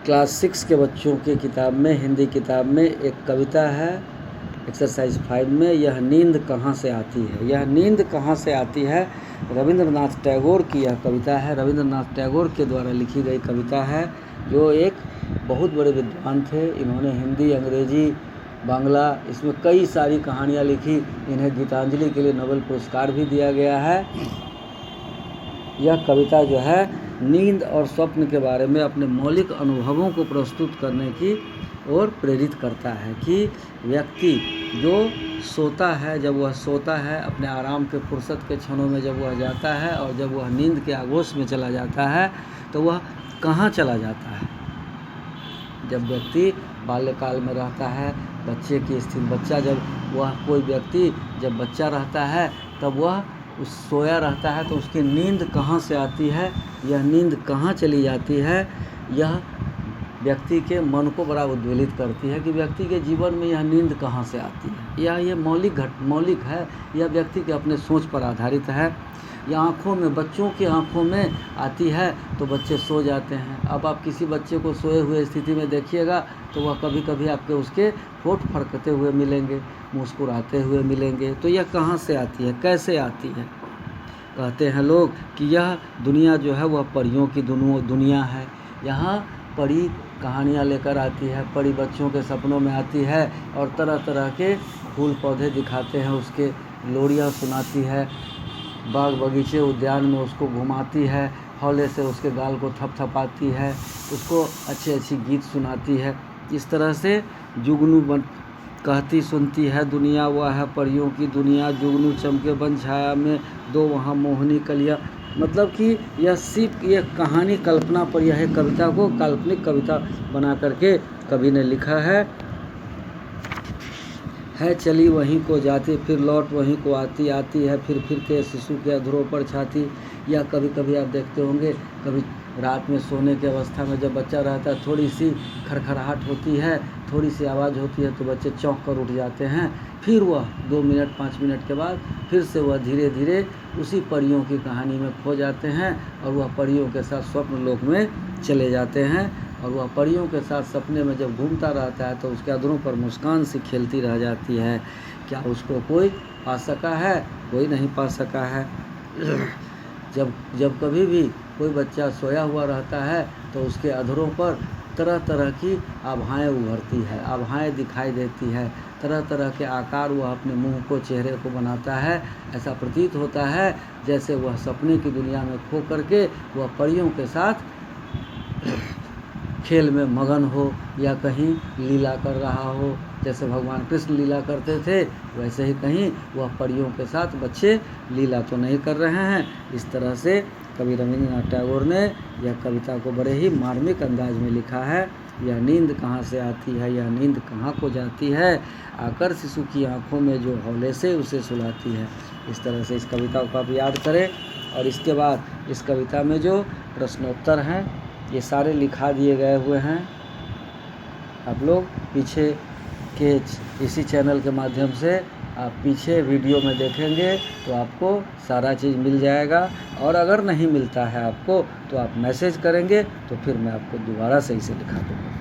Class 6 के बच्चों के किताब में, हिंदी किताब में एक कविता है एक्सरसाइज 5 में, यह नींद कहाँ से आती है। यह नींद कहाँ से आती है रविंद्रनाथ टैगोर की यह कविता है। रविंद्रनाथ टैगोर के द्वारा लिखी गई कविता है, जो एक बहुत बड़े विद्वान थे। इन्होंने हिंदी, अंग्रेजी, बांग्ला, इसमें कई सारी कहानियाँ लिखी। इन्हें गीतांजलि के लिए नोबेल पुरस्कार भी दिया गया है। यह कविता जो है नींद और स्वप्न के बारे में अपने मौलिक अनुभवों को प्रस्तुत करने की ओर प्रेरित करता है कि व्यक्ति जो सोता है, जब वह सोता है अपने आराम के फुर्सत के क्षणों में, जब वह जाता है और जब वह नींद के आगोश में चला जाता है तो वह कहाँ चला जाता है। जब व्यक्ति बाल्यकाल में रहता है, बच्चे की स्थिति, बच्चा जब वह कोई व्यक्ति जब बच्चा रहता है तब वह उस सोया रहता है तो उसकी नींद कहाँ से आती है, यह नींद कहाँ चली जाती है, यह व्यक्ति के मन को बड़ा उद्वेलित करती है कि व्यक्ति के जीवन में यह नींद कहाँ से आती है। यह मौलिक है, यह व्यक्ति के अपने सोच पर आधारित है। यह आँखों में, बच्चों की आँखों में आती है तो बच्चे सो जाते हैं। अब आप किसी बच्चे को सोए हुए स्थिति में देखिएगा तो वह कभी कभी आपके उसके होंठ फड़कते हुए मिलेंगे, मुस्कुराते हुए मिलेंगे। तो यह कहाँ से आती है, कैसे आती है। कहते हैं लोग कि यह दुनिया जो है वह परियों की दुनिया है। यहाँ परी कहानियाँ लेकर आती है, परी बच्चों के सपनों में आती है और तरह तरह के फूल पौधे दिखाते हैं, उसके लोरियाँ सुनाती है, बाग बगीचे उद्यान में उसको घुमाती है, हौले से उसके गाल को थपथपाती है, उसको अच्छी गीत सुनाती है। इस तरह से जुगनू कहती सुनती है दुनिया वह है परियों की दुनिया, जुगनू चमके बन छाया में दो वहाँ मोहनी कलिया। मतलब कि यह कहानी कल्पना पर, यह कविता को काल्पनिक कविता बना करके कवि ने लिखा है चली वहीं को जाती फिर लौट वहीं को आती, आती है फिर के शिशु के अधरों पर छाती। या कभी कभी आप देखते होंगे, कभी रात में सोने की अवस्था में जब बच्चा रहता है, थोड़ी सी खड़खड़ाहट होती है, थोड़ी सी आवाज़ होती है तो बच्चे चौंक कर उठ जाते हैं। फिर वह 2 मिनट 5 मिनट के बाद फिर से वह धीरे धीरे उसी परियों की कहानी में खो जाते हैं और वह परियों के साथ स्वप्न लोक में चले जाते हैं। और वह परियों के साथ सपने में जब घूमता रहता है तो उसके अधरों पर मुस्कान सी खेलती रह जाती है। क्या उसको कोई पा सका है? कोई नहीं पा सका है। जब कभी भी कोई बच्चा सोया हुआ रहता है तो उसके अधरों पर तरह तरह की आभाएं उभरती है, आभाएं दिखाई देती है, तरह तरह के आकार वह अपने मुंह को, चेहरे को बनाता है। ऐसा प्रतीत होता है जैसे वह सपने की दुनिया में खो करके वह परियों के साथ खेल में मगन हो या कहीं लीला कर रहा हो। जैसे भगवान कृष्ण लीला करते थे वैसे ही कहीं वह परियों के साथ बच्चे लीला तो नहीं कर रहे हैं। इस तरह से कवि रविंद्रनाथ टैगोर ने यह कविता को बड़े ही मार्मिक अंदाज में लिखा है। यह नींद कहाँ से आती है, यह नींद कहाँ को जाती है, आकर शिशु की आँखों में जो हौले से उसे सुलाती है। इस तरह से इस कविता को आप याद करें। और इसके बाद इस कविता में जो प्रश्नोत्तर हैं ये सारे लिखा दिए गए हुए हैं। आप लोग पीछे के इसी चैनल के माध्यम से आप पीछे वीडियो में देखेंगे तो आपको सारा चीज़ मिल जाएगा। और अगर नहीं मिलता है आपको तो आप मैसेज करेंगे तो फिर मैं आपको दोबारा से इसे लिखा दूँगा।